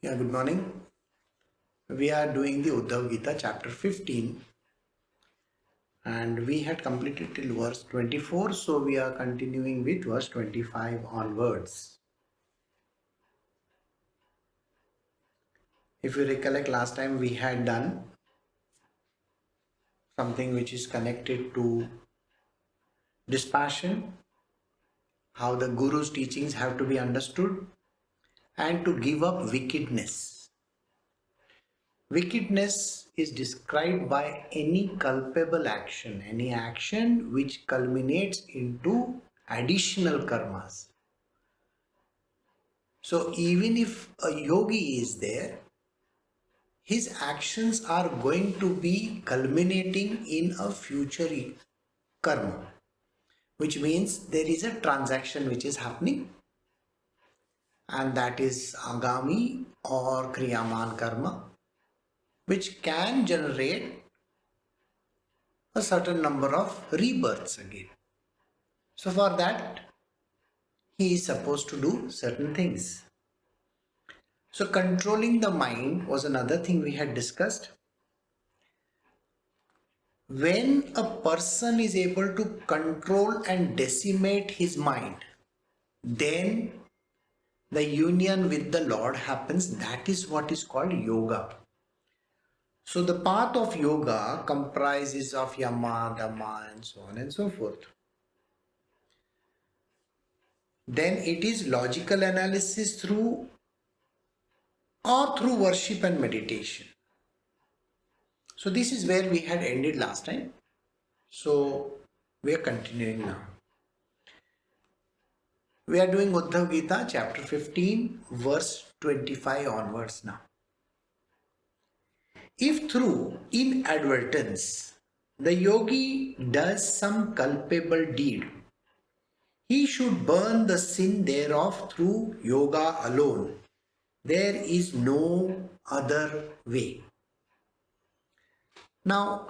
Good morning. We are doing the Uddhav Gita chapter 15 and we had completed till verse 24, so we are continuing with verse 25 onwards. If you recollect, last time we had done something which is connected to dispassion, how the Guru's teachings have to be understood, and to give up wickedness. Wickedness is described by any culpable action, any action which culminates into additional karmas. So even if a yogi is there, his actions are going to be culminating in a future karma, which means there is a transaction which is happening, and that is agami or kriyaman karma, which can generate a certain number of rebirths again. So for that, he is supposed to do certain things. So controlling the mind was another thing we had discussed. When a person is able to control and decimate his mind, then the union with the Lord happens. That is what is called yoga. So the path of yoga comprises of yama, dhamma, and so on and so forth. Then it is logical analysis through worship and meditation. So this is where we had ended last time. So we are continuing now. We are doing Uddhav Gita chapter 15 verse 25 onwards now. If through inadvertence the yogi does some culpable deed, he should burn the sin thereof through yoga alone. There is no other way. Now,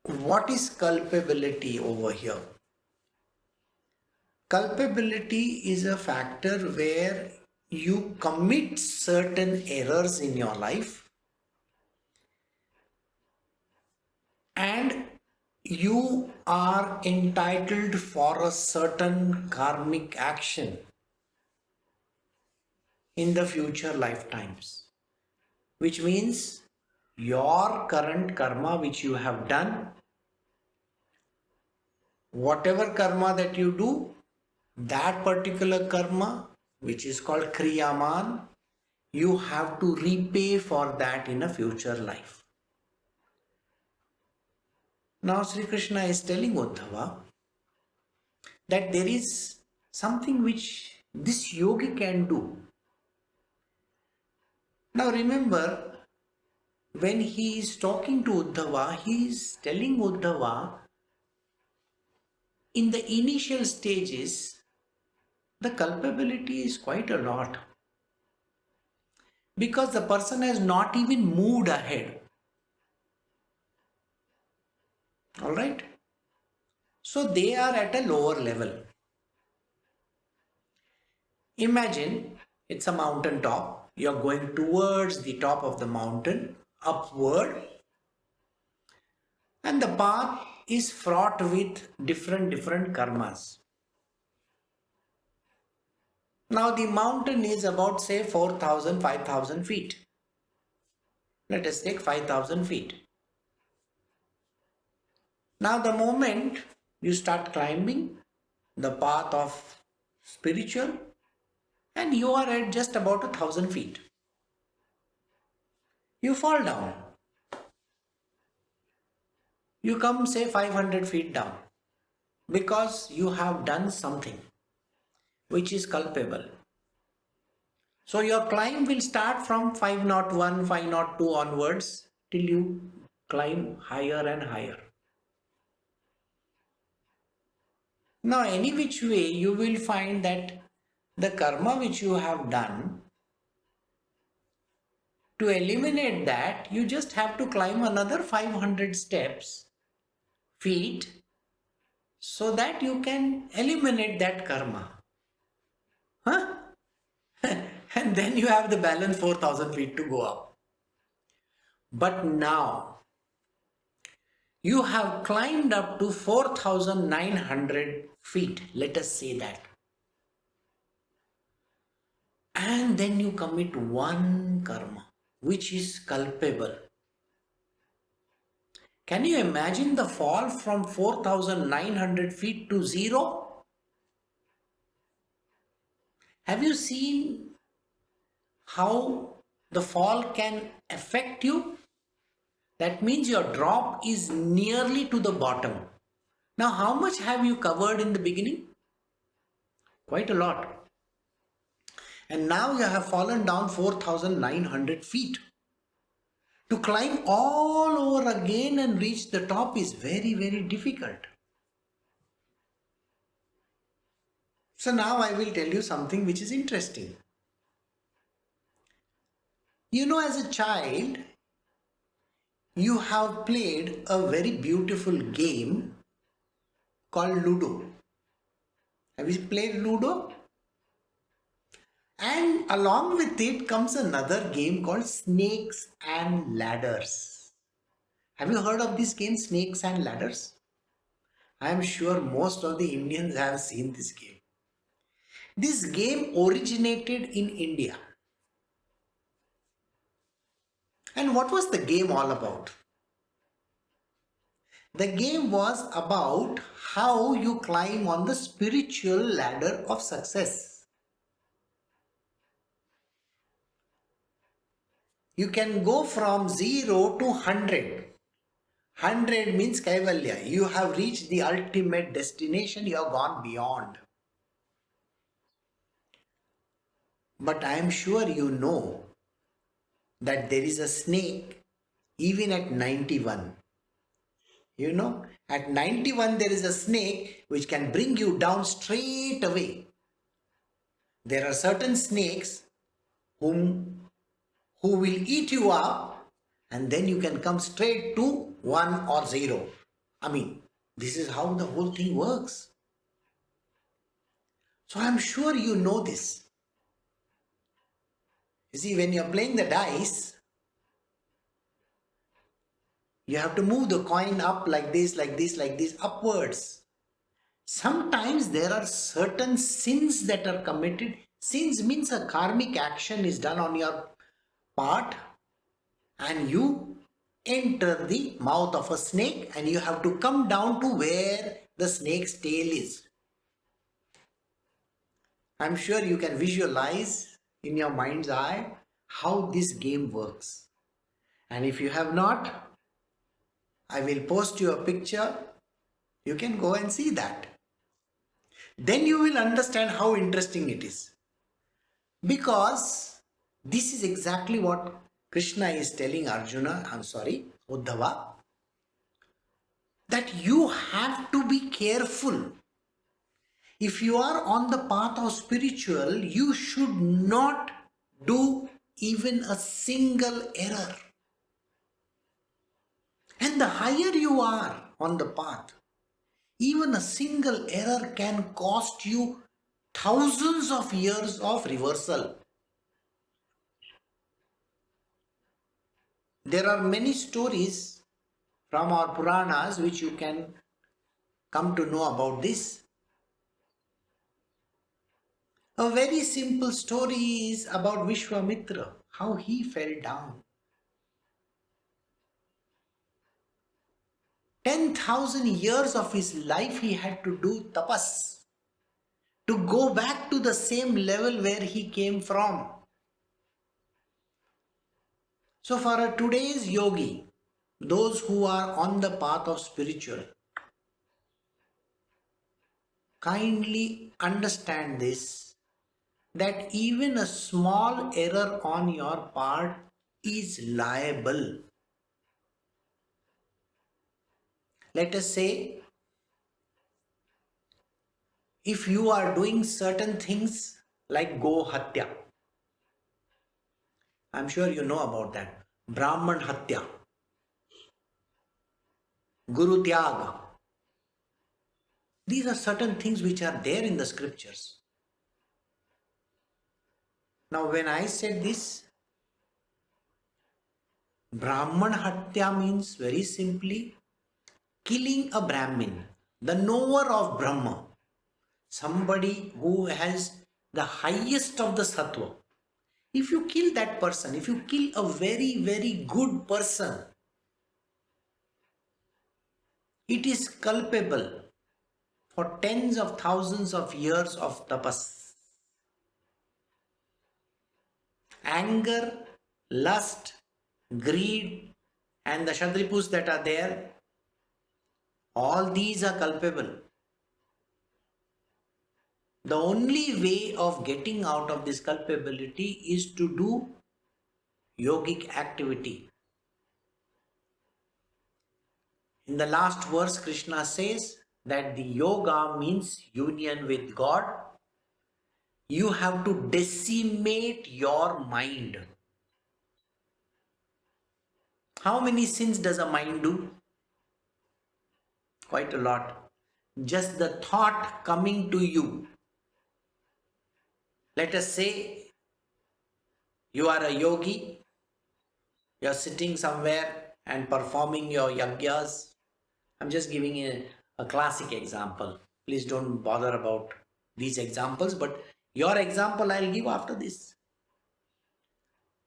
what is culpability over here? Culpability is a factor where you commit certain errors in your life and you are entitled for a certain karmic action in the future lifetimes, which means your current karma which you have done, whatever karma that you do, that particular karma which is called kriyaman, you have to repay for that in a future life. Now Sri Krishna is telling Uddhava that there is something which this yogi can do. Now remember, when he is talking to Uddhava, he is telling Uddhava in the initial stages, the culpability is quite a lot. Because the person has not even moved ahead. Alright? So they are at a lower level. Imagine it's a mountain top. You're going towards the top of the mountain, upward. And the path is fraught with different karmas. Now the mountain is about say 4,000, 5,000 feet. Let us take 5,000 feet. Now the moment you start climbing the path of spiritual, and you are at just about 1,000 feet, you fall down. You come say 500 feet down because you have done something which is culpable. So your climb will start from 501, 502 onwards till you climb higher and higher. Now any which way you will find that the karma which you have done, to eliminate that, you just have to climb another 500 feet, so that you can eliminate that karma. Huh? And then you have the balance 4,000 feet to go up. But now you have climbed up to 4,900 feet, let us say that. And then you commit one karma, which is culpable. Can you imagine the fall from 4,900 feet to zero? Have you seen how the fall can affect you? That means your drop is nearly to the bottom. Now, how much have you covered in the beginning? Quite a lot. And now you have fallen down 4,900 feet. To climb all over again and reach the top is very, very difficult. So now I will tell you something which is interesting. You know, as a child, you have played a very beautiful game called Ludo. Have you played Ludo? And along with it comes another game called Snakes and Ladders. Have you heard of this game, Snakes and Ladders? I am sure most of the Indians have seen this game. This game originated in India. And what was the game all about? The game was about how you climb on the spiritual ladder of success. You can go from 0 to 100. 100 means Kaivalya. You have reached the ultimate destination. You have gone beyond. But I am sure you know that there is a snake even at 91. You know, at 91 there is a snake which can bring you down straight away. There are certain snakes who will eat you up, and then you can come straight to 1 or 0. I mean, this is how the whole thing works. So I'm sure you know this. You see, when you're playing the dice, you have to move the coin up like this, like this, like this, upwards. Sometimes there are certain sins that are committed. Sins means a karmic action is done on your part, and you enter the mouth of a snake and you have to come down to where the snake's tail is. I'm sure you can visualize in your mind's eye how this game works. And if you have not, I will post you a picture. You can go and see that. Then you will understand how interesting it is. Because this is exactly what Krishna is telling Uddhava, that you have to be careful. If you are on the path of spiritual, you should not do even a single error. And the higher you are on the path, even a single error can cost you thousands of years of reversal. There are many stories from our Puranas which you can come to know about this. A very simple story is about Vishwamitra, how he fell down. 10,000 years of his life he had to do tapas to go back to the same level where he came from. So for a today's yogi, those who are on the path of spiritual, kindly understand this, that even a small error on your part is liable. Let us say, if you are doing certain things like Go Hatya, I'm sure you know about that. Brahman Hatya, Guru Tyaga. These are certain things which are there in the scriptures. Now when I said this, Brahman Hatya means very simply killing a Brahmin, the knower of Brahma, somebody who has the highest of the sattva. If you kill that person, if you kill a very, very good person, it is culpable for tens of thousands of years of tapas. Anger, lust, greed, and the Shadripus that are there, all these are culpable. The only way of getting out of this culpability is to do yogic activity. In the last verse, Krishna says that the yoga means union with God. You have to decimate your mind. How many sins does a mind do? Quite a lot. Just the thought coming to you. Let us say you are a yogi, you are sitting somewhere and performing your yagyas. I'm just giving a classic example. Please don't bother about these examples, but your example I'll give after this.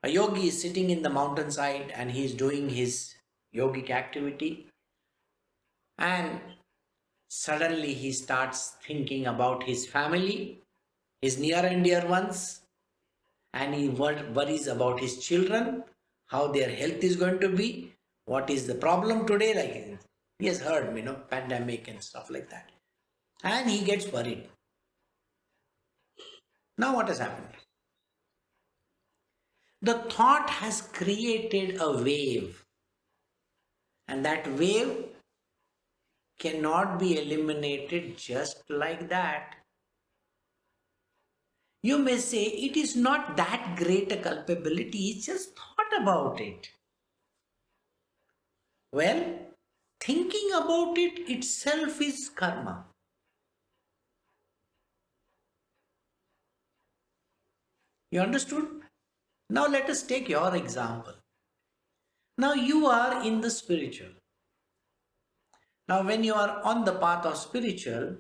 A yogi is sitting in the mountainside and he is doing his yogic activity, and suddenly he starts thinking about his family, his near and dear ones, and he worries about his children, how their health is going to be, what is the problem today, like he has heard, pandemic and stuff like that. And he gets worried. Now what has happened? The thought has created a wave, and that wave cannot be eliminated just like that. You may say it is not that great a culpability, it's just thought about it. Well, thinking about it itself is karma. You understood? Now let us take your example. Now you are in the spiritual. Now when you are on the path of spiritual,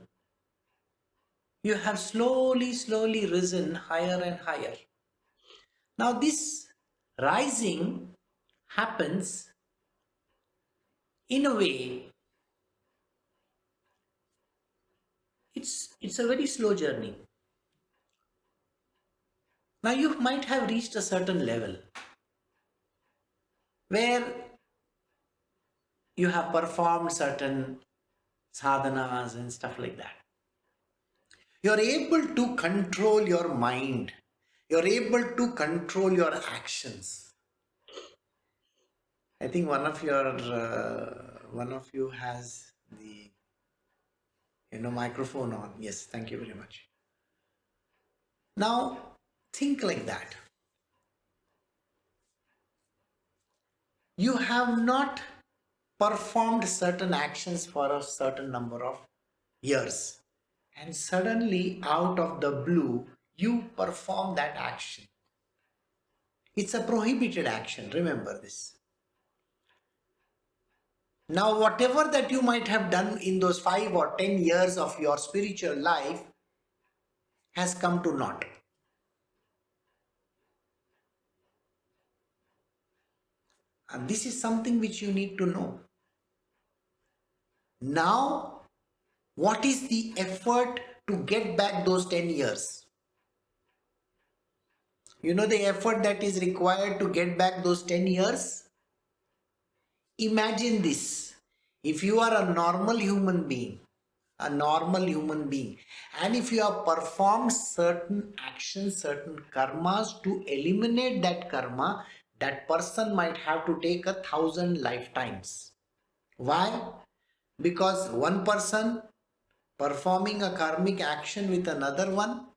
you have slowly risen higher and higher. Now this rising happens in a way, it's a very slow journey. Now you might have reached a certain level where you have performed certain sadhanas and stuff like that. You're able to control your mind. You're able to control your actions. I think one of you has the microphone on. Yes, thank you very much. Now think like that. You have not performed certain actions for a certain number of years, and suddenly out of the blue you perform that action. It's a prohibited action, remember this. Now whatever that you might have done in those 5 or 10 years of your spiritual life has come to naught. And this is something which you need to know. Now, what is the effort to get back those 10 years? You know the effort that is required to get back those 10 years? Imagine this. If you are a normal human being, and if you have performed certain actions, certain karmas, to eliminate that karma, that person might have to take 1,000 lifetimes. Why? Because one person performing a karmic action with another one,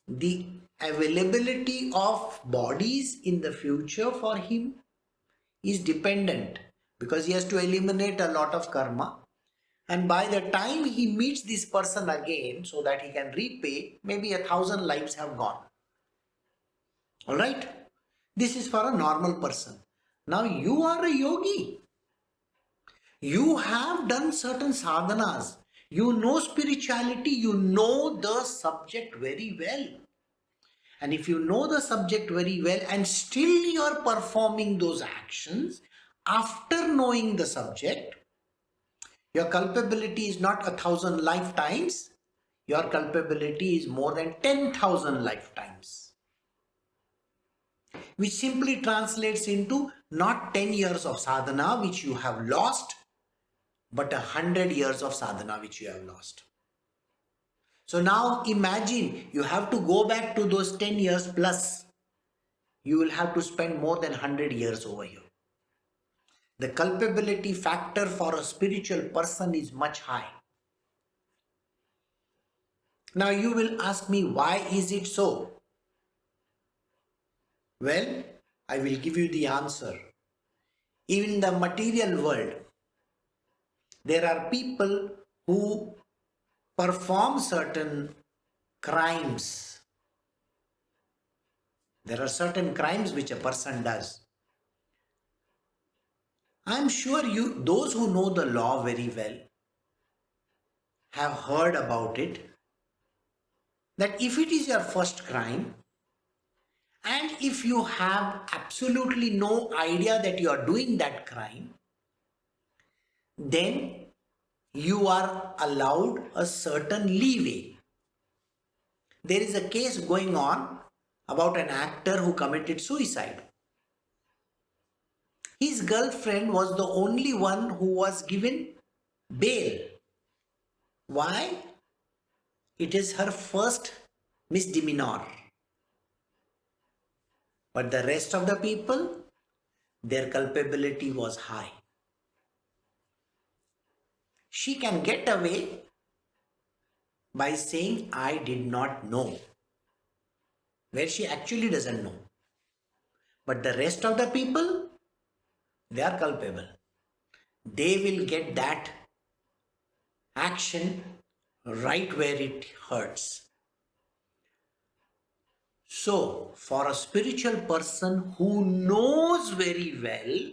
the availability of bodies in the future for him is dependent, because he has to eliminate a lot of karma. And by the time he meets this person again, so that he can repay, maybe 1,000 lives have gone. All right? This is for a normal person. Now you are a yogi. You have done certain sadhanas. You know spirituality. You know the subject very well. And if you know the subject very well and still you are performing those actions after knowing the subject, your culpability is not 1,000 lifetimes. Your culpability is more than 10,000 lifetimes. Which simply translates into not 10 years of sadhana which you have lost, but 100 years of sadhana which you have lost. So now imagine you have to go back to those 10 years plus. You will have to spend more than 100 years over here. The culpability factor for a spiritual person is much high. Now you will ask me, why is it so? Well, I will give you the answer. In the material world, there are people who perform certain crimes. There are certain crimes which a person does. I am sure those who know the law very well, have heard about it, that if it is your first crime, and if you have absolutely no idea that you are doing that crime, then you are allowed a certain leeway. There is a case going on about an actor who committed suicide. His girlfriend was the only one who was given bail. Why? It is her first misdemeanor. But the rest of the people, their culpability was high. She can get away by saying, I did not know, where she actually doesn't know. But the rest of the people, they are culpable. They will get that action right where it hurts. So, for a spiritual person who knows very well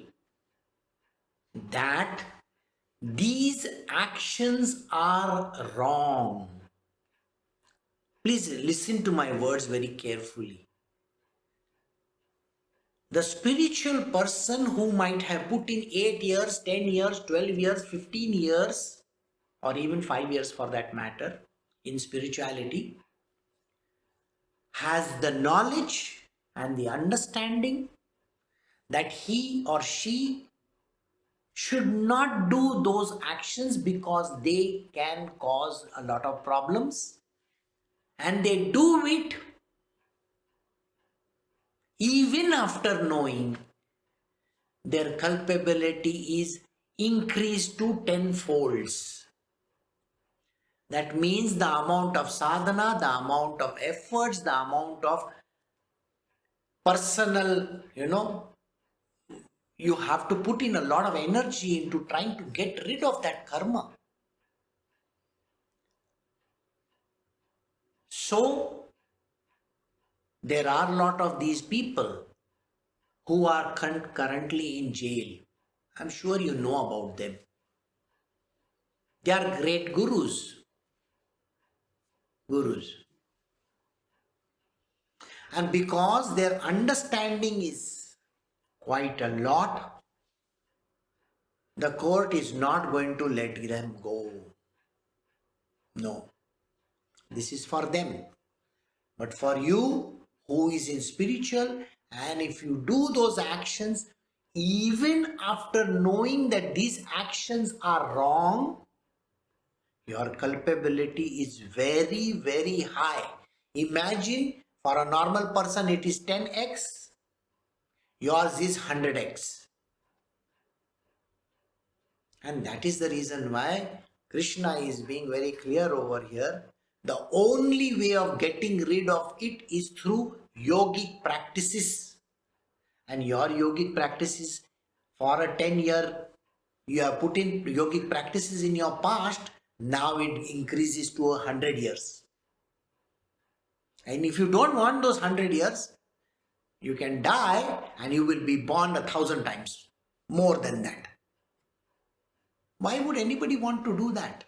that these actions are wrong, please listen to my words very carefully. The spiritual person who might have put in 8 years, 10 years, 12 years, 15 years, or even 5 years for that matter, in spirituality, has the knowledge and the understanding that he or she should not do those actions because they can cause a lot of problems, and they do it even after knowing. Their culpability is increased to tenfolds. That means the amount of sadhana, the amount of efforts, the amount of personal, you have to put in a lot of energy into trying to get rid of that karma. So, there are a lot of these people who are currently in jail. I'm sure you know about them. They are great gurus. And because their understanding is quite a lot, the court is not going to let them go. No. This is for them. But for you who is in spiritual, and if you do those actions, even after knowing that these actions are wrong, your culpability is very, very high. Imagine for a normal person it is 10x, yours is 100x. And that is the reason why Krishna is being very clear over here. The only way of getting rid of it is through yogic practices. And your yogic practices, for a 10-year, you have put in yogic practices in your past, now it increases to 100 years. And if you don't want those 100 years, You can die and you will be born 1,000 times more than that. Why would anybody want to do that?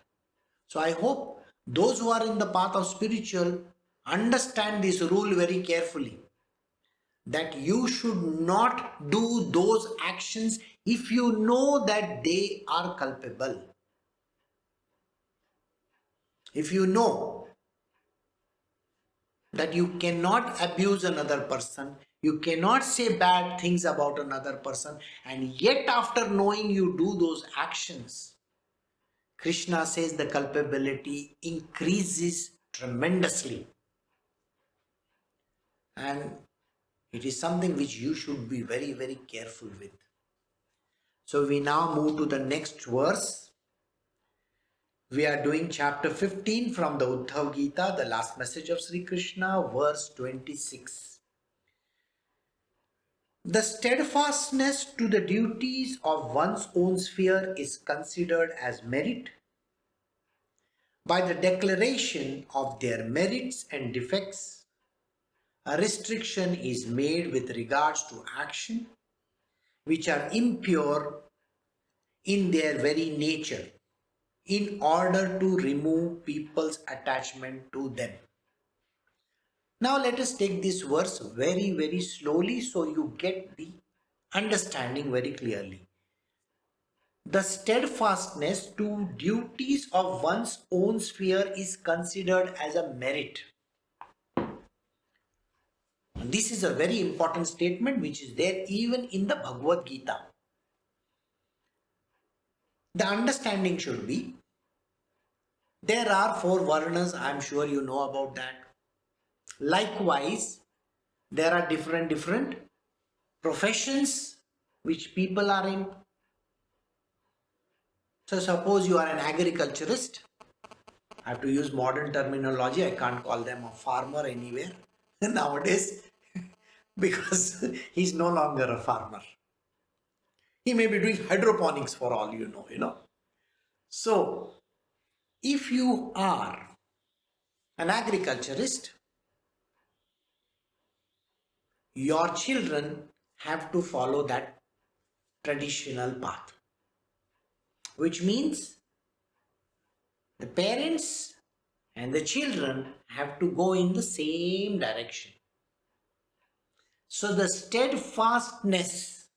So I hope those who are in the path of spiritual understand this rule very carefully, that you should not do those actions if you know that they are culpable. If you know that you cannot abuse another person, you cannot say bad things about another person, and yet after knowing you do those actions, Krishna says the culpability increases tremendously. And it is something which you should be very, very careful with. So we now move to the next verse. We are doing chapter 15 from the Uddhav Gita, the last message of Sri Krishna, verse 26. The steadfastness to the duties of one's own sphere is considered as merit by the declaration of their merits and defects. A restriction is made with regards to action which are impure in their very nature, in order to remove people's attachment to them. Now let us take this verse very, very slowly so you get the understanding very clearly. The steadfastness to duties of one's own sphere is considered as a merit. And this is a very important statement which is there even in the Bhagavad Gita. The understanding should be, there are 4 varnas, I am sure you know about that. Likewise, there are different professions which people are in. So suppose you are an agriculturist. I have to use modern terminology. I can't call them a farmer anywhere nowadays because he's no longer a farmer. He may be doing hydroponics for all you know. So, if you are an agriculturist, your children have to follow that traditional path, which means the parents and the children have to go in the same direction. So the steadfastness,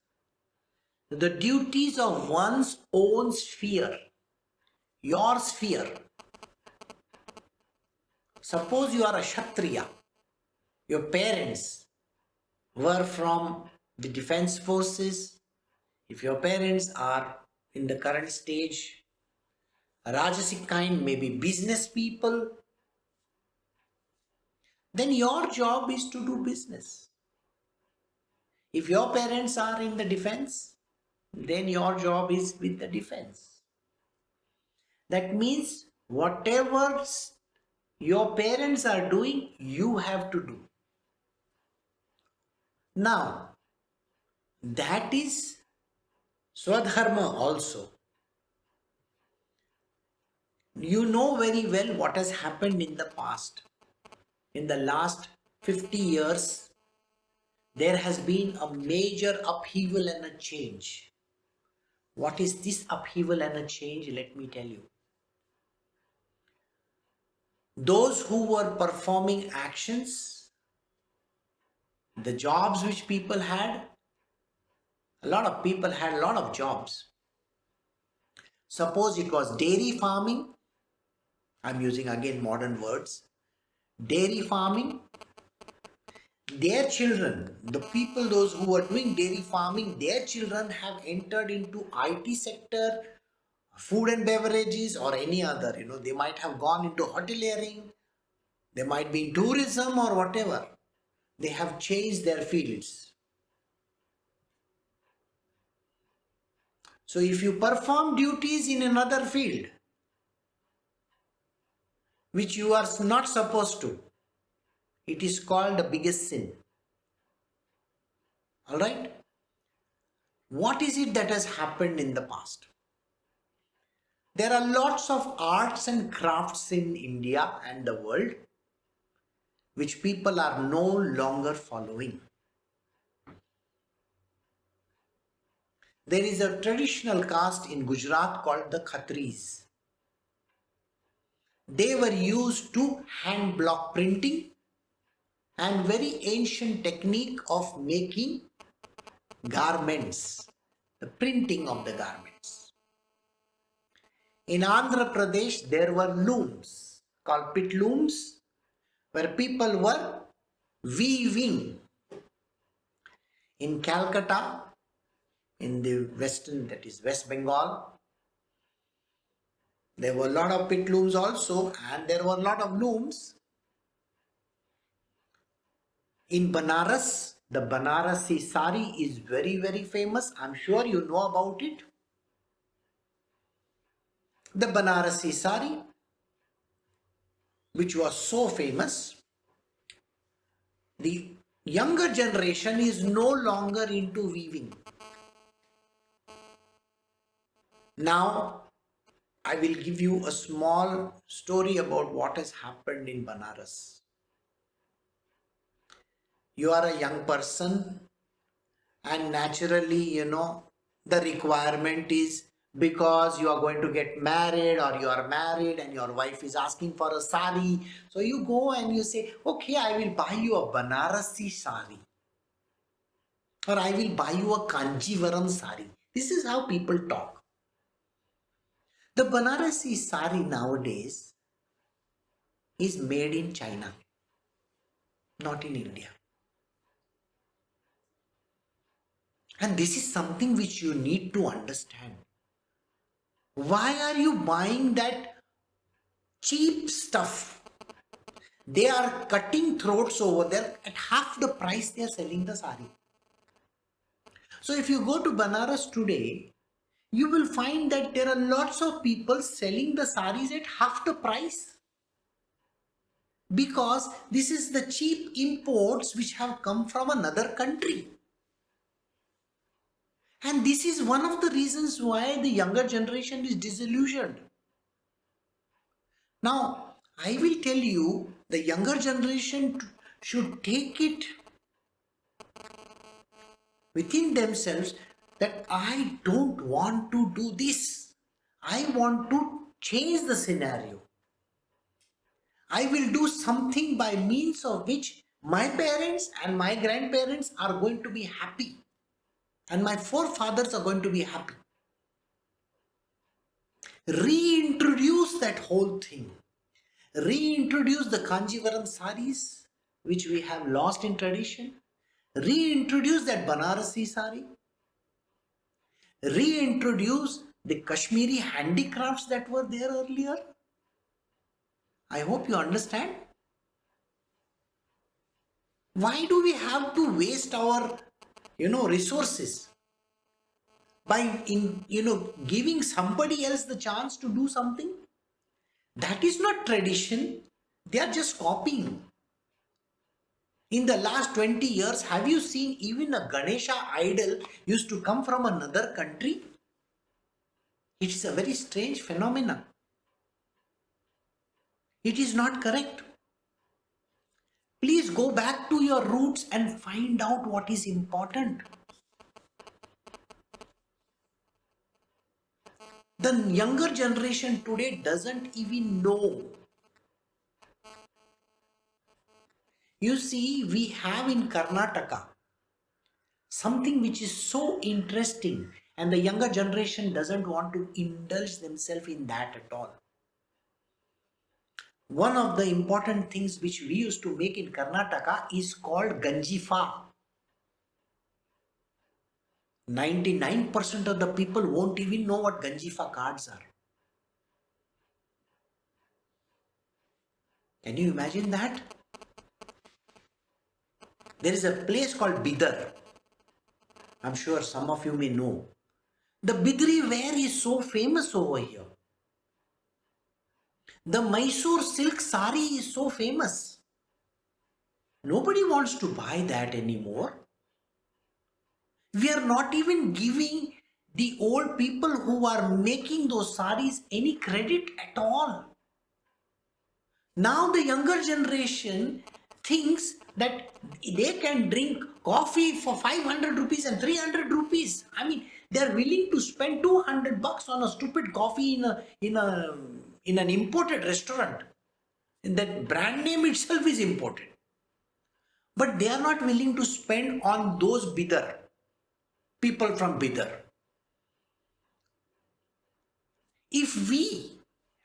the duties of one's own sphere, your sphere. Suppose you are a Kshatriya, your parents were from the defense forces. If your parents are in the current stage, Rajasic kind, maybe business people, then your job is to do business. If your parents are in the defense, then your job is with the defense. That means whatever your parents are doing, you have to do. Now, that is Swadharma also. You know very well what has happened in the past. In the last 50 years, there has been a major upheaval and a change. What is this upheaval and a change? Let me tell you. Those who were performing actions, the jobs which people had, a lot of people had a lot of jobs. Suppose it was dairy farming. I'm using again modern words. Dairy farming. Their children, the people, those who are doing dairy farming, their children have entered into IT sector, food and beverages or any other. They might have gone into hoteliering. They might be in tourism or whatever. They have changed their fields. So if you perform duties in another field, which you are not supposed to, it is called the biggest sin. Alright? What is it that has happened in the past? There are lots of arts and crafts in India and the world which people are no longer following. There is a traditional caste in Gujarat called the Khatris. They were used to hand block printing and very ancient technique of making garments, the printing of the garments. In Andhra Pradesh, there were looms called pit looms where people were weaving. In Calcutta, in the western, that is West Bengal, there were a lot of pit looms also, and there were a lot of looms. In Banaras, the Banarasi sari is very, very famous. I'm sure you know about it. The Banarasi sari, which was so famous, the younger generation is no longer into weaving. Now, I will give you a small story about what has happened in Banaras. You are a young person, and naturally, the requirement is because you are going to get married or you are married and your wife is asking for a sari. So you go and you say, okay, I will buy you a Banarasi sari, or I will buy you a Kanjivaram sari. This is how people talk. The Banarasi sari nowadays is made in China, not in India. And this is something which you need to understand. Why are you buying that cheap stuff? They are cutting throats over there. At half the price they are selling the sari. So if you go to Banaras today, you will find that there are lots of people selling the saris at half the price. Because this is the cheap imports which have come from another country. And this is one of the reasons why the younger generation is disillusioned. Now, I will tell you, the younger generation should take it within themselves that I don't want to do this. I want to change the scenario. I will do something by means of which my parents and my grandparents are going to be happy. And my forefathers are going to be happy. Reintroduce that whole thing. Reintroduce the Kanjivaram saris, which we have lost in tradition. Reintroduce that Banarasi sari. Reintroduce the Kashmiri handicrafts that were there earlier. I hope you understand. Why do we have to waste our resources by giving somebody else the chance to do something? That is not tradition. They are just copying. In the last 20 years, have you seen even a Ganesha idol used to come from another country? It is a very strange phenomenon. It is not correct. Please go back to your roots and find out what is important. The younger generation today doesn't even know. You see, we have in Karnataka something which is so interesting, and the younger generation doesn't want to indulge themselves in that at all. One of the important things which we used to make in Karnataka is called Ganjifa. 99% of the people won't even know what Ganjifa cards are. Can you imagine that? There is a place called Bidar. I'm sure some of you may know. The Bidri ware is so famous over here. The Mysore silk sari is so famous. Nobody wants to buy that anymore. We are not even giving the old people who are making those saris any credit at all. Now the younger generation thinks that they can drink coffee for 500 rupees and 300 rupees. I mean, They are willing to spend $200 on a stupid coffee in an imported restaurant. And that brand name itself is imported. But they are not willing to spend on those Bidar, people from Bidar. If we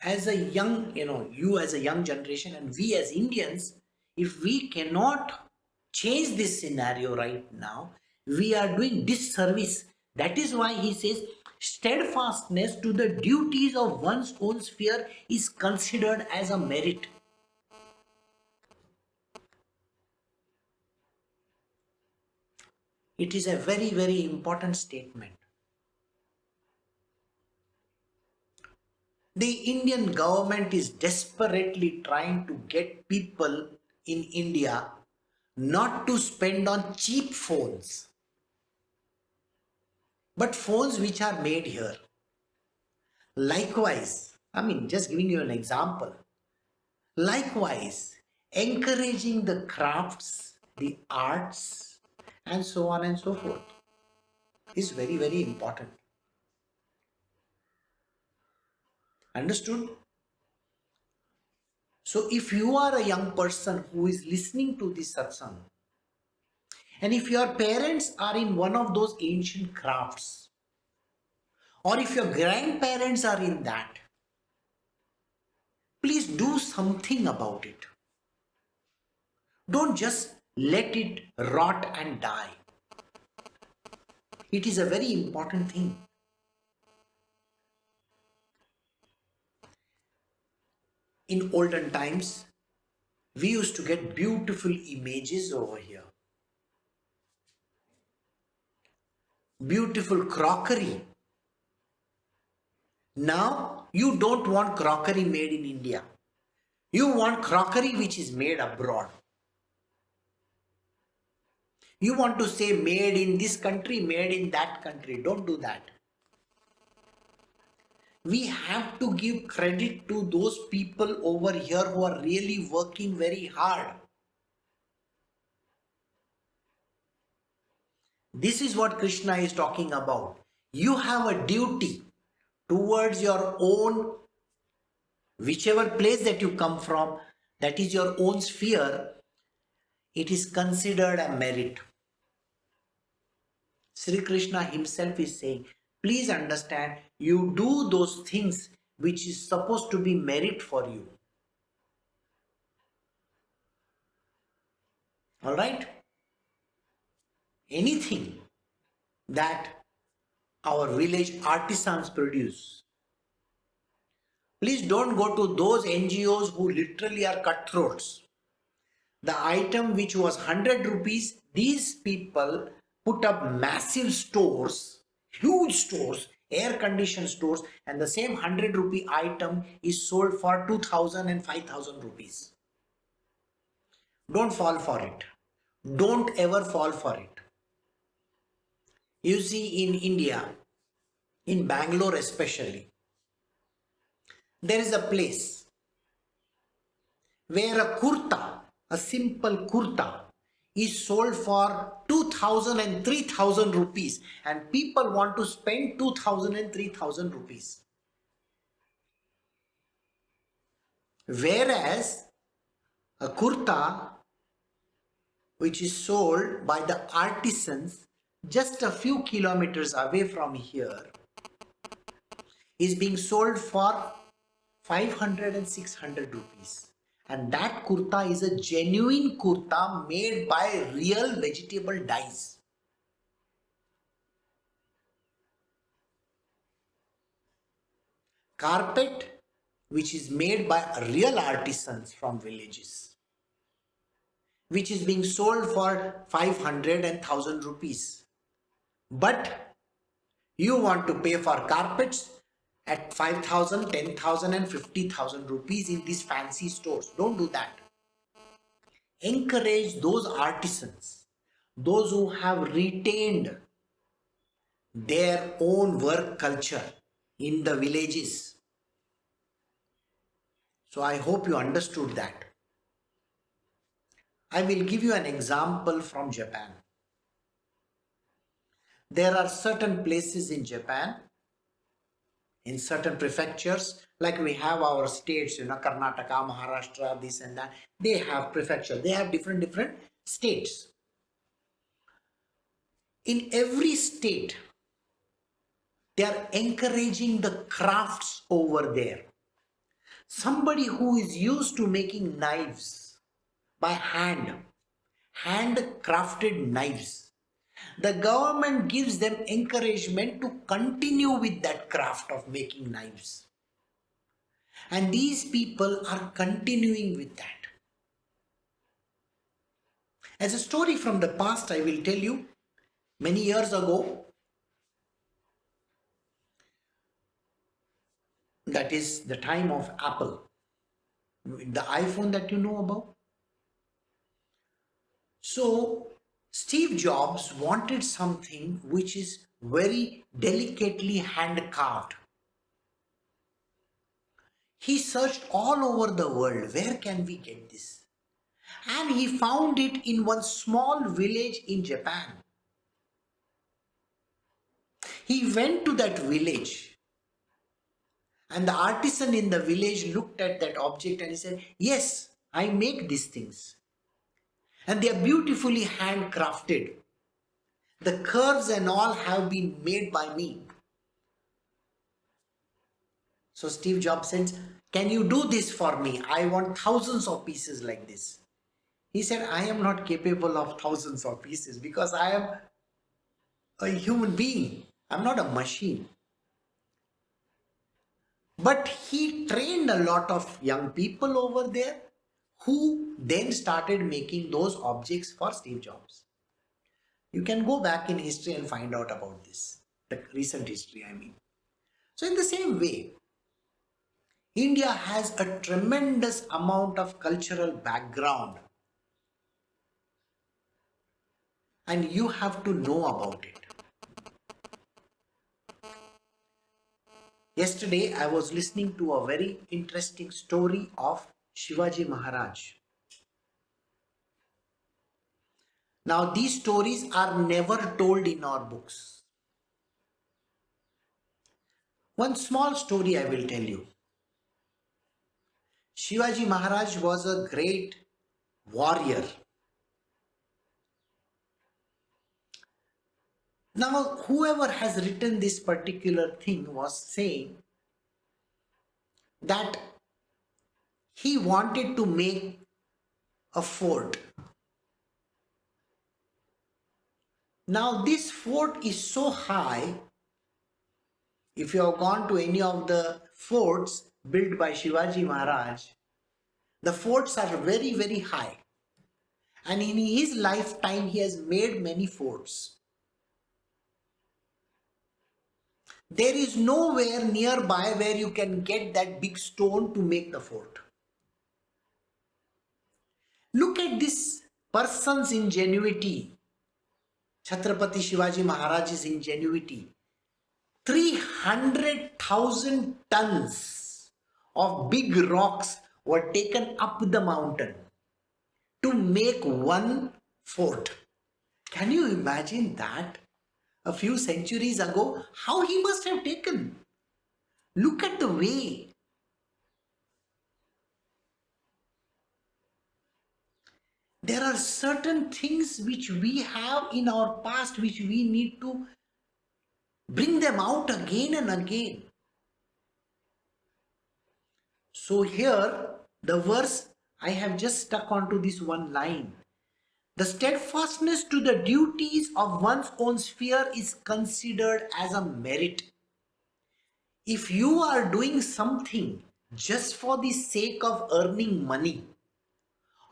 as a young, you as a young generation and we as Indians, if we cannot change this scenario right now, we are doing disservice. That is why he says steadfastness to the duties of one's own sphere is considered as a merit. It is a very, very important statement. The Indian government is desperately trying to get people in India not to spend on cheap phones, but phones which are made here. Likewise, just giving you an example. Likewise, encouraging the crafts, the arts, and so on and so forth is very, very important. Understood? So if you are a young person who is listening to this satsang, and if your parents are in one of those ancient crafts, or if your grandparents are in that, please do something about it. Don't just let it rot and die. It is a very important thing. In olden times, we used to get beautiful images over here. Beautiful crockery. Now, you don't want crockery made in India. You want crockery which is made abroad. You want to say made in this country, made in that country. Don't do that. We have to give credit to those people over here who are really working very hard. This is what Krishna is talking about. You have a duty towards your own, whichever place that you come from, that is your own sphere. It is considered a merit. Sri Krishna himself is saying, please understand, you do those things which is supposed to be merit for you. Alright? Anything that our village artisans produce, please don't go to those NGOs who literally are cutthroats. The item which was 100 rupees, these people put up massive stores, huge stores, air-conditioned stores, and the same 100 rupee item is sold for 2,000 and 5,000 rupees. Don't fall for it. Don't ever fall for it. You see, in India, in Bangalore especially, there is a place where a kurta, a simple kurta, is sold for 2,000 and 3,000 rupees, and people want to spend 2,000 and 3,000 rupees. Whereas a kurta which is sold by the artisans just a few kilometers away from here is being sold for 500 and 600 rupees. And that kurta is a genuine kurta made by real vegetable dyes. Carpet which is made by real artisans from villages, which is being sold for 500 and 1,000 rupees. But you want to pay for carpets at 5,000, 10,000 and 50,000 rupees in these fancy stores. Don't do that. Encourage those artisans, those who have retained their own work culture in the villages. So I hope you understood that. I will give you an example from Japan. There are certain places in Japan, in certain prefectures, like we have our states, Karnataka, Maharashtra, this and that. They have prefecture. They have different states. In every state, they are encouraging the crafts over there. Somebody who is used to making knives by hand crafted knives, the government gives them encouragement to continue with that craft of making knives. And these people are continuing with that. As a story from the past, I will tell you, many years ago, that is the time of Apple, the iPhone that you know about. So, Steve Jobs wanted something which is very delicately hand carved. He searched all over the world, where can we get this? And he found it in one small village in Japan. He went to that village, and the artisan in the village looked at that object and he said, "Yes, I make these things. And they are beautifully handcrafted. The curves and all have been made by me." So Steve Jobs said, "Can you do this for me? I want thousands of pieces like this." He said, "I am not capable of thousands of pieces because I am a human being. I'm not a machine." But he trained a lot of young people over there who then started making those objects for Steve Jobs. You can go back in history and find out about this, the recent history, I mean. So, in the same way, India has a tremendous amount of cultural background, and you have to know about it. Yesterday, I was listening to a very interesting story of Shivaji Maharaj. Now, these stories are never told in our books. One small story I will tell you. Shivaji Maharaj was a great warrior. Now, whoever has written this particular thing was saying that he wanted to make a fort. Now, this fort is so high. If you have gone to any of the forts built by Shivaji Maharaj, the forts are very high. And in his lifetime, he has made many forts. There is nowhere nearby where you can get that big stone to make the fort. Look at this person's ingenuity. Chhatrapati Shivaji Maharaj's ingenuity. 300,000 tons of big rocks were taken up the mountain to make one fort. Can you imagine that? A few centuries ago, how he must have taken. Look at the way. There are certain things which we have in our past which we need to bring them out again and again. So here, the verse, I have just stuck onto this one line. The steadfastness to the duties of one's own sphere is considered as a merit. If you are doing something just for the sake of earning money,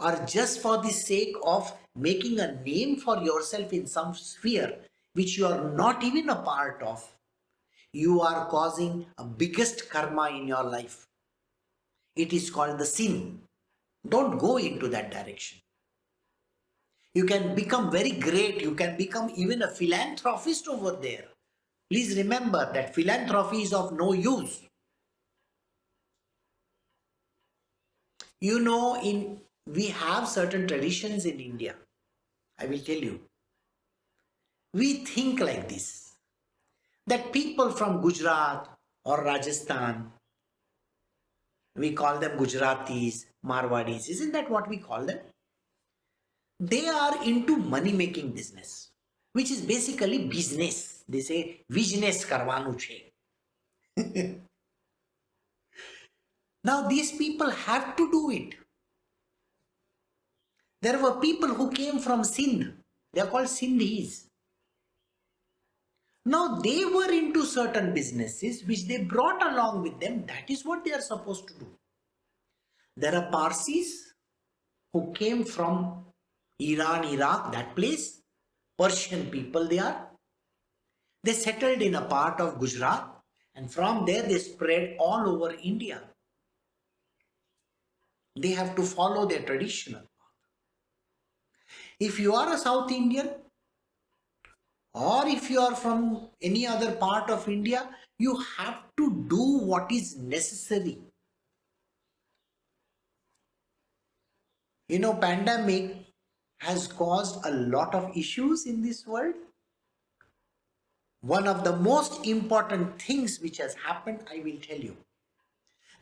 or just for the sake of making a name for yourself in some sphere which you are not even a part of, you are causing a biggest karma in your life. It is called the sin. Don't go into that direction. You can become very great. You can become even a philanthropist over there. Please remember that philanthropy is of no use. We have certain traditions in India. I will tell you. We think like this, that people from Gujarat or Rajasthan, we call them Gujaratis, Marwadis, isn't that what we call them? They are into money making business, which is basically business. They say business karwanu che. Now these people have to do it. There were people who came from Sindh. They are called Sindhis. Now they were into certain businesses which they brought along with them. That is what they are supposed to do. There are Parsis who came from Iran, Iraq, that place. Persian people they are. They settled in a part of Gujarat, and from there they spread all over India. They have to follow their traditional. If you are a South Indian, or if you are from any other part of India, you have to do what is necessary. Pandemic has caused a lot of issues in this world. One of the most important things which has happened, I will tell you.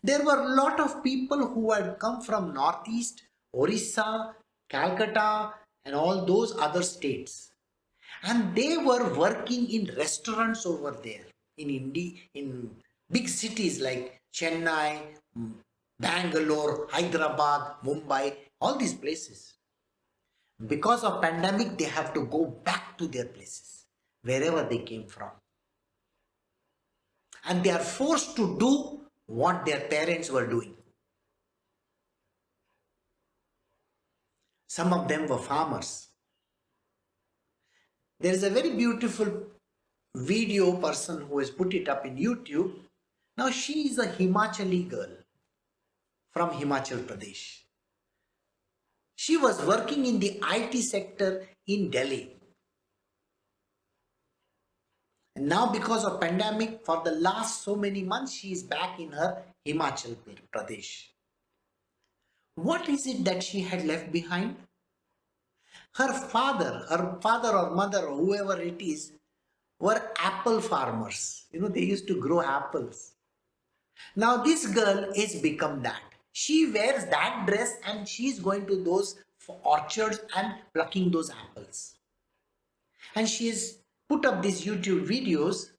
There were a lot of people who had come from Northeast, Orissa, Calcutta, and all those other states. And they were working in restaurants over there in India, in big cities like Chennai, Bangalore, Hyderabad, Mumbai, all these places. Because of pandemic, they have to go back to their places, wherever they came from. And they are forced to do what their parents were doing. Some of them were farmers. There is a very beautiful video person who has put it up in YouTube. Now she is a Himachali girl from Himachal Pradesh. She was working in the IT sector in Delhi. And now because of pandemic, for the last so many months, she is back in her Himachal Pradesh. What is it that she had left behind? Her father or mother or whoever it is, were apple farmers. They used to grow apples. Now this girl has become that. She wears that dress and she is going to those orchards and plucking those apples. And she has put up these YouTube videos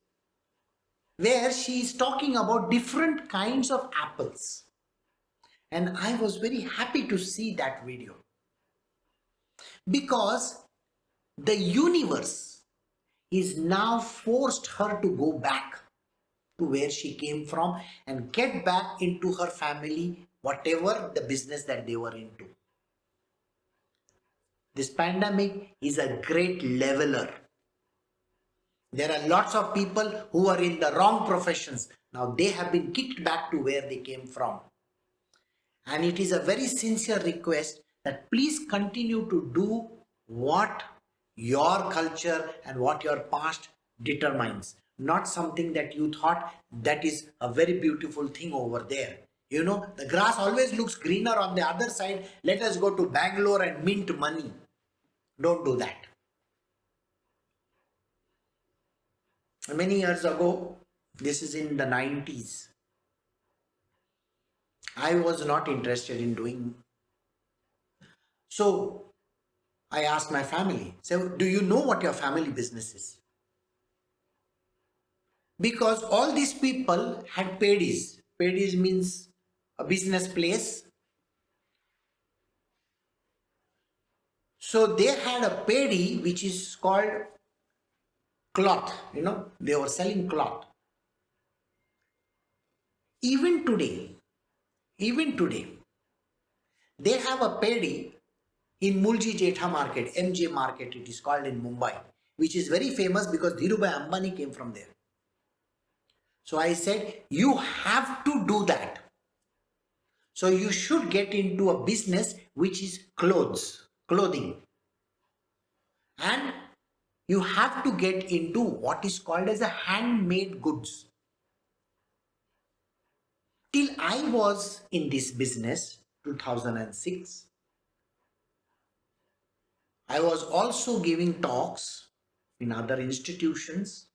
where she is talking about different kinds of apples. And I was very happy to see that video. Because the universe is now forced her to go back to where she came from and get back into her family, whatever the business that they were into. This pandemic is a great leveler. There are lots of people who are in the wrong professions. Now they have been kicked back to where they came from. And it is a very sincere request that please continue to do what your culture and what your past determines. Not something that you thought that is a very beautiful thing over there. The grass always looks greener on the other side. Let us go to Bangalore and mint money. Don't do that. Many years ago, this is in the 90s, I was not interested in doing. So I asked my family, so do you know what your family business is? Because all these people had paddies. Paddies means a business place. So they had a paddy which is called cloth. They were selling cloth. Even today, they have a paddy in Mulji Jetha market, MJ market it is called in Mumbai, which is very famous because Dhirubhai Ambani came from there. So I said, you have to do that. So you should get into a business which is clothing. And you have to get into what is called as a handmade goods. Till I was in this business, 2006, I was also giving talks in other institutions.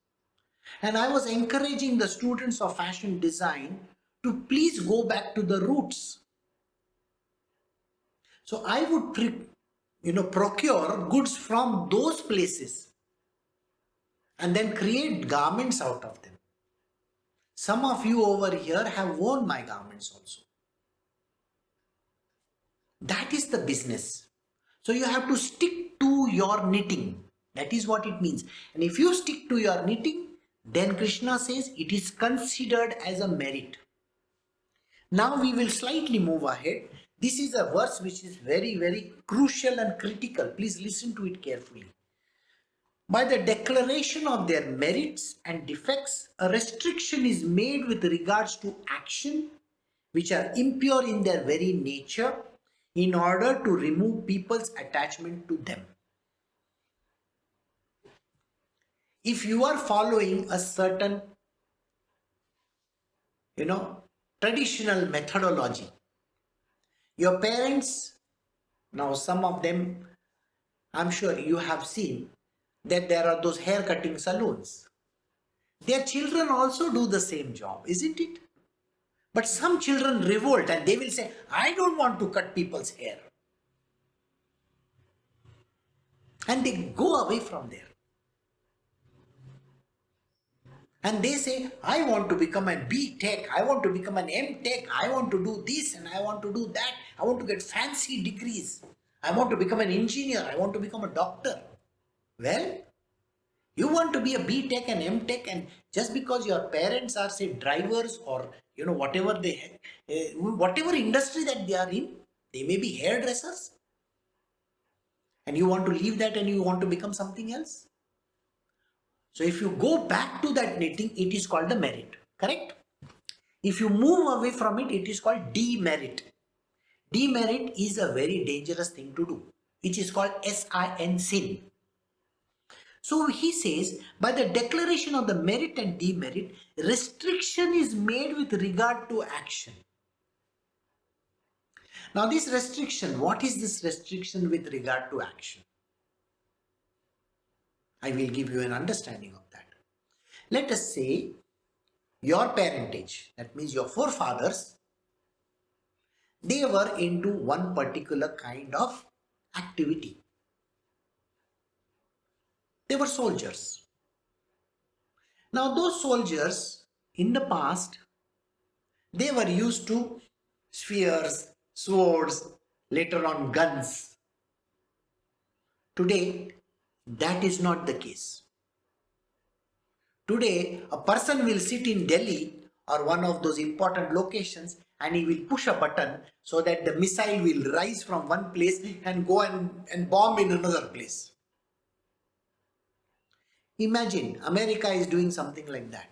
And I was encouraging the students of fashion design to please go back to the roots. So I would procure goods from those places and then create garments out of them. Some of you over here have worn my garments also. That is the business. So you have to stick to your knitting. That is what it means. And if you stick to your knitting, then Krishna says it is considered as a merit. Now we will slightly move ahead. This is a verse which is very, very crucial and critical. Please listen to it carefully. By the declaration of their merits and defects, a restriction is made with regards to action which are impure in their very nature in order to remove people's attachment to them. If you are following a certain, traditional methodology, your parents, now some of them, I'm sure you have seen that there are those hair cutting salons. Their children also do the same job, isn't it? But some children revolt and they will say, I don't want to cut people's hair. And they go away from there. And they say, I want to become a B Tech, I want to become an M Tech, I want to do this and I want to do that, I want to get fancy degrees, I want to become an engineer, I want to become a doctor. Well, you want to be a B Tech and M Tech, and just because your parents are, say, drivers or whatever whatever industry that they are in, they may be hairdressers, and you want to leave that and you want to become something else. So if you go back to that knitting, it is called the merit, correct? If you move away from it, it is called demerit. Demerit is a very dangerous thing to do, which is called sin, sin. So he says, by the declaration of the merit and demerit, restriction is made with regard to action. Now this restriction, what is this restriction with regard to action? I will give you an understanding of that. Let us say your parentage, that means your forefathers, they were into one particular kind of activity. They were soldiers. Now those soldiers in the past, they were used to spears, swords, later on guns. Today, that is not the case. Today, a person will sit in Delhi or one of those important locations and he will push a button so that the missile will rise from one place and go and bomb in another place. Imagine America is doing something like that.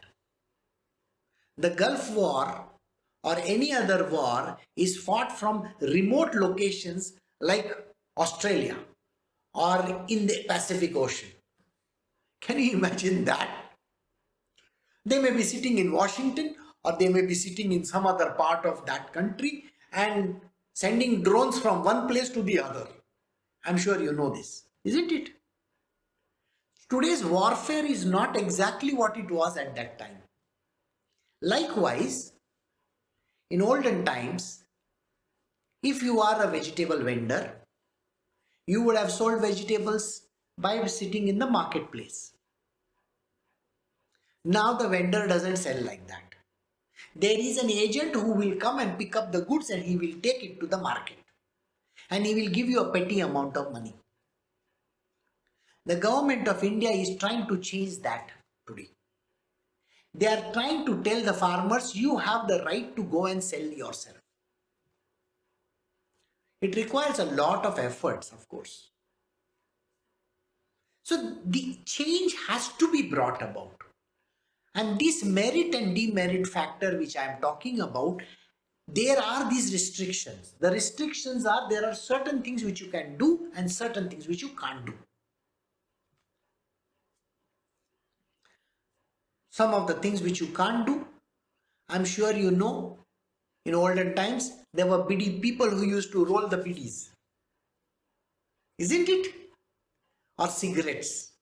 The Gulf War or any other war is fought from remote locations like Australia or in the Pacific Ocean. Can you imagine that? They may be sitting in Washington or they may be sitting in some other part of that country and sending drones from one place to the other. I'm sure you know this, isn't it? Today's warfare is not exactly what it was at that time. Likewise, in olden times, if you are a vegetable vendor, you would have sold vegetables by sitting in the marketplace. Now the vendor doesn't sell like that. There is an agent who will come and pick up the goods and he will take it to the market. And he will give you a petty amount of money. The government of India is trying to change that today. They are trying to tell the farmers, you have the right to go and sell yourself. It requires a lot of efforts, of course. So the change has to be brought about. And this merit and demerit factor which I am talking about, there are these restrictions. The restrictions are, there are certain things which you can do and certain things which you can't do. Some of the things which you can't do, I'm sure you know, in olden times, there were bidi people who used to roll the bidis. Isn't it? Or cigarettes.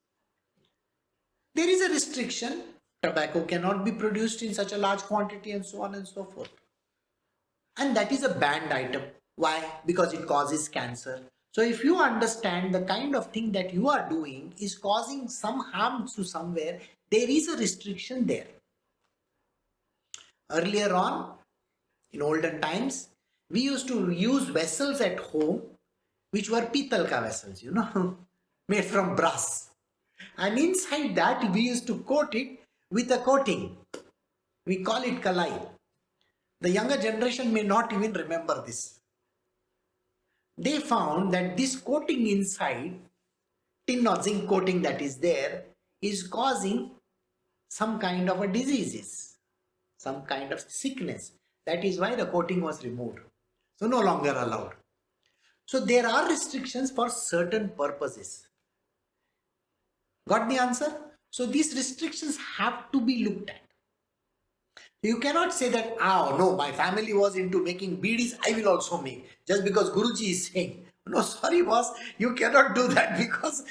There is a restriction. Tobacco cannot be produced in such a large quantity and so on and so forth. And that is a banned item. Why? Because it causes cancer. So if you understand the kind of thing that you are doing is causing some harm to somewhere, there is a restriction there. Earlier on, in olden times, we used to use vessels at home which were pitalka vessels, made from brass. And inside that, we used to coat it with a coating. We call it kalai. The younger generation may not even remember this. They found that this coating inside, tin or zinc coating that is there, is causing some kind of a diseases, some kind of sickness. That is why the coating was removed. So no longer allowed. So there are restrictions for certain purposes. Got the answer? So these restrictions have to be looked at. You cannot say that, oh no, my family was into making bidis, I will also make. Just because Guruji is saying. No, sorry boss, you cannot do that because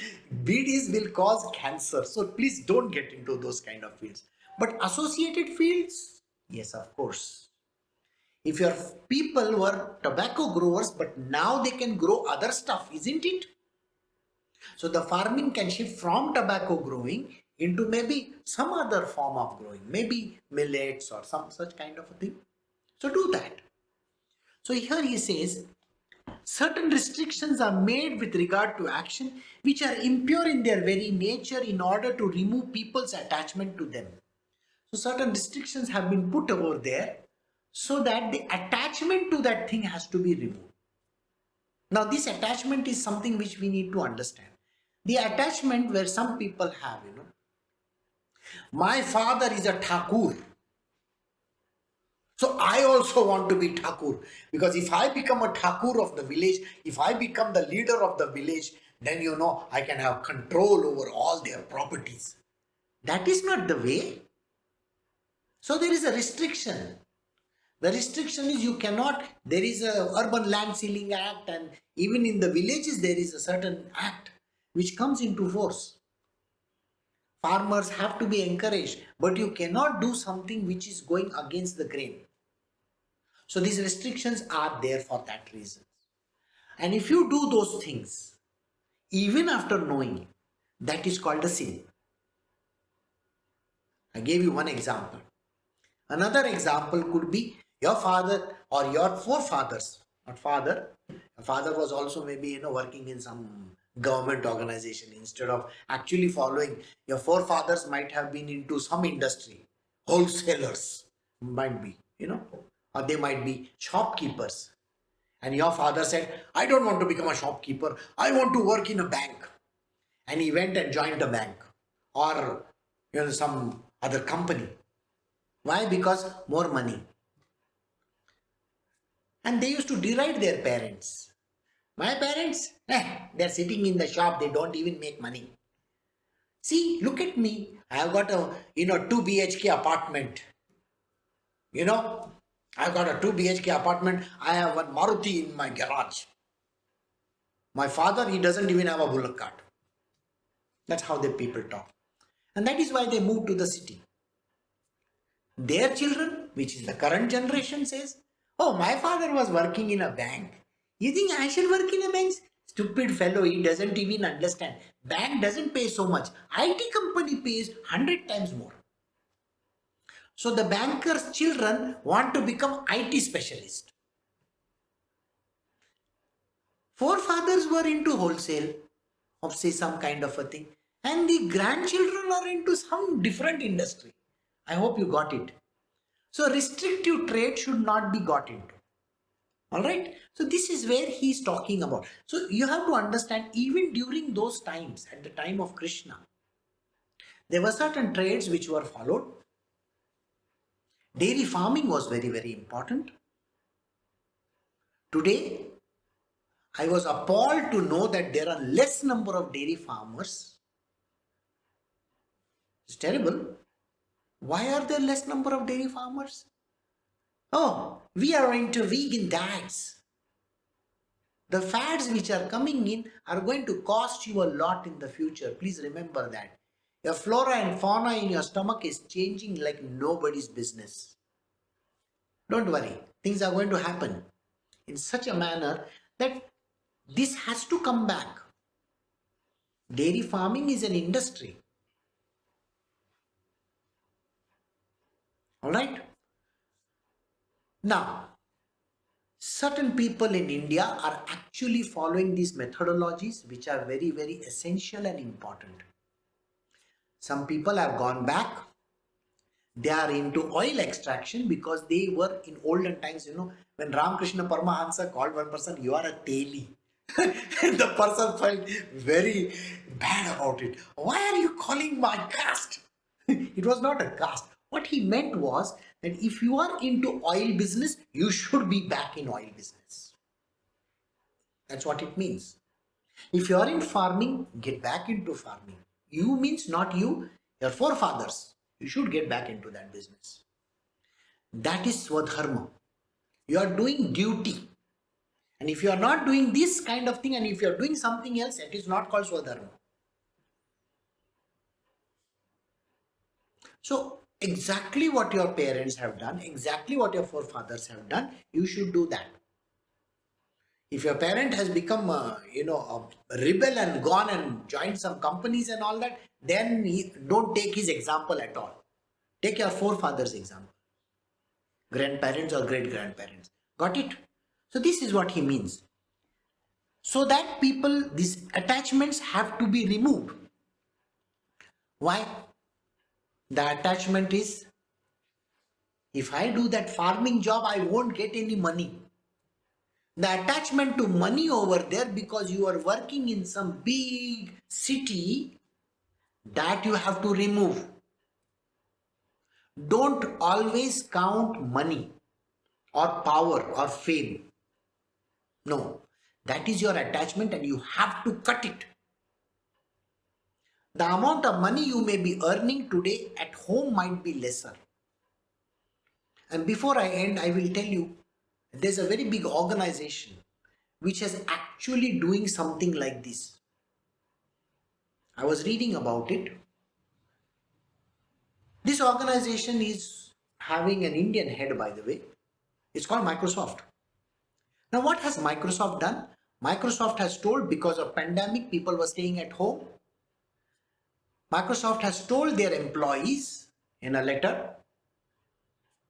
bidis will cause cancer. So please don't get into those kind of fields. But associated fields, yes, of course. If your people were tobacco growers, but now they can grow other stuff, isn't it? So the farming can shift from tobacco growing into maybe some other form of growing, maybe millets or some such kind of a thing. So do that. So here he says, certain restrictions are made with regard to action which are impure in their very nature in order to remove people's attachment to them. So certain restrictions have been put over there so that the attachment to that thing has to be removed. Now this attachment is something which we need to understand. The attachment where some people have, my father is a Thakur. So I also want to be Thakur. Because if I become a Thakur of the village, if I become the leader of the village, then I can have control over all their properties. That is not the way. So there is a restriction. The restriction is you cannot, there is a Urban Land Ceiling Act, and even in the villages there is a certain act which comes into force. Farmers have to be encouraged, but you cannot do something which is going against the grain. So these restrictions are there for that reason. And if you do those things, even after knowing, that is called a sin. I gave you one example. Another example could be your father or your forefathers, not father. Your father was also maybe working in some government organization. Instead of actually following, your forefathers might have been into some industry, wholesalers might be, or they might be shopkeepers. And your father said, I don't want to become a shopkeeper, I want to work in a bank. And he went and joined a bank or some other company. Why? Because more money. And they used to deride their parents. My parents, they're sitting in the shop, they don't even make money. See, look at me. I have got a 2 BHK apartment. I've got a 2 BHK apartment. I have one Maruti in my garage. My father, he doesn't even have a bullock cart. That's how the people talk. And that is why they moved to the city. Their children, which is the current generation, says, oh, my father was working in a bank. You think I should work in a bank? Stupid fellow, he doesn't even understand. Bank doesn't pay so much. IT company pays 100 times more. So the banker's children want to become IT specialist. Forefathers were into wholesale of say some kind of a thing. And the grandchildren are into some different industry. I hope you got it. So restrictive trade should not be got into. Alright. So this is where he is talking about. So you have to understand, even during those times, at the time of Krishna, there were certain trades which were followed. Dairy farming was very, very important. Today, I was appalled to know that there are less number of dairy farmers. It's terrible. Why are there less number of dairy farmers? Oh, we are into vegan diets. The fats which are coming in are going to cost you a lot in the future. Please remember that. Your flora and fauna in your stomach is changing like nobody's business. Don't worry, things are going to happen in such a manner that this has to come back. Dairy farming is an industry. All right? Now, certain people in India are actually following these methodologies, which are very, very essential and important. Some people have gone back. They are into oil extraction because they were in olden times, when Ramakrishna Paramahansa called one person, "You are a teli." And the person felt very bad about it. "Why are you calling my caste?" It was not a caste. What he meant was that if you are into oil business, you should be back in oil business. That's what it means. If you are in farming, get back into farming. You means not you, your forefathers. You should get back into that business. That is Swadharma. You are doing duty. And if you are not doing this kind of thing, and if you are doing something else, it is not called Swadharma. So, exactly what your parents have done, exactly what your forefathers have done, you should do that. If your parent has become, a rebel and gone and joined some companies and all that, then don't take his example at all. Take your forefathers' example, grandparents or great grandparents. Got it? So this is what he means. So that people, these attachments have to be removed. Why? The attachment is, if I do that farming job, I won't get any money. The attachment to money over there, because you are working in some big city, that you have to remove. Don't always count money or power or fame. No, that is your attachment and you have to cut it. The amount of money you may be earning today at home might be lesser. And before I end, I will tell you, there's a very big organization which is actually doing something like this. I was reading about it. This organization is having an Indian head, by the way. It's called Microsoft. Now, what has Microsoft done? Microsoft has told, because of pandemic, people were staying at home. Microsoft has told their employees in a letter,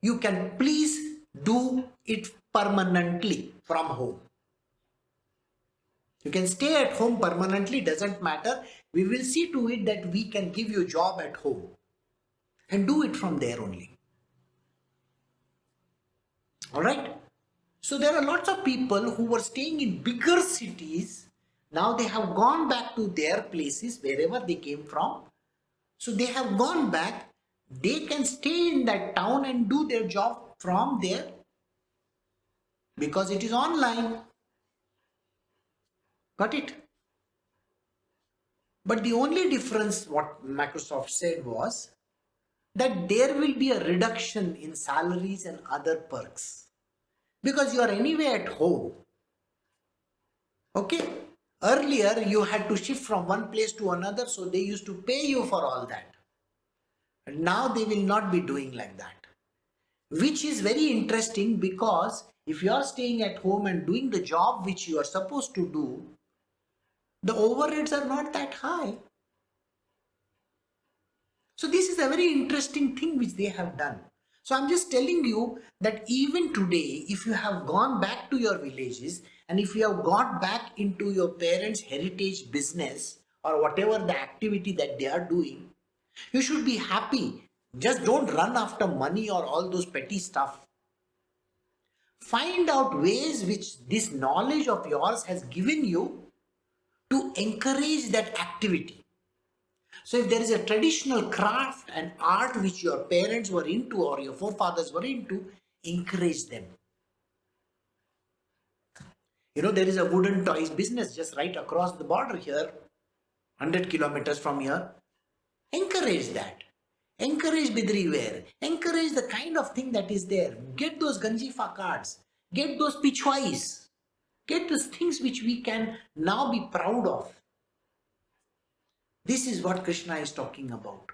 you can please do it permanently from home. You can stay at home permanently, doesn't matter. We will see to it that we can give you a job at home and do it from there only. All right. So there are lots of people who were staying in bigger cities. Now they have gone back to their places, wherever they came from. So they have gone back. They can stay in that town and do their job from there because it is online. Got it? But the only difference, what Microsoft said was that there will be a reduction in salaries and other perks because you are anyway at home. Okay? Earlier, you had to shift from one place to another, so they used to pay you for all that. And now they will not be doing like that. Which is very interesting because if you are staying at home and doing the job which you are supposed to do, the overheads are not that high. So this is a very interesting thing which they have done. So I'm just telling you that even today, if you have gone back to your villages and if you have got back into your parents' heritage business or whatever the activity that they are doing, you should be happy. Just don't run after money or all those petty stuff. Find out ways which this knowledge of yours has given you to encourage that activity. So if there is a traditional craft and art which your parents were into or your forefathers were into, encourage them. There is a wooden toys business just right across the border here, 100 kilometers from here. Encourage that. Encourage bidri wear. Encourage the kind of thing that is there. Get those Ganjifa cards. Get those pichwais. Get those things which we can now be proud of. This is what Krishna is talking about.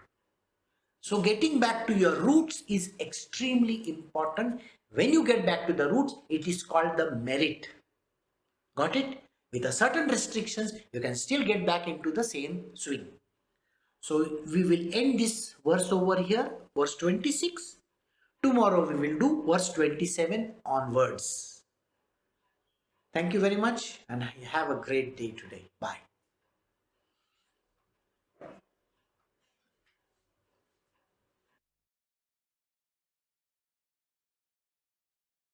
So getting back to your roots is extremely important. When you get back to the roots, it is called the merit. Got it? With a certain restrictions, you can still get back into the same swing. So we will end this verse over here, verse 26. Tomorrow we will do verse 27 onwards. Thank you very much and have a great day today. Bye.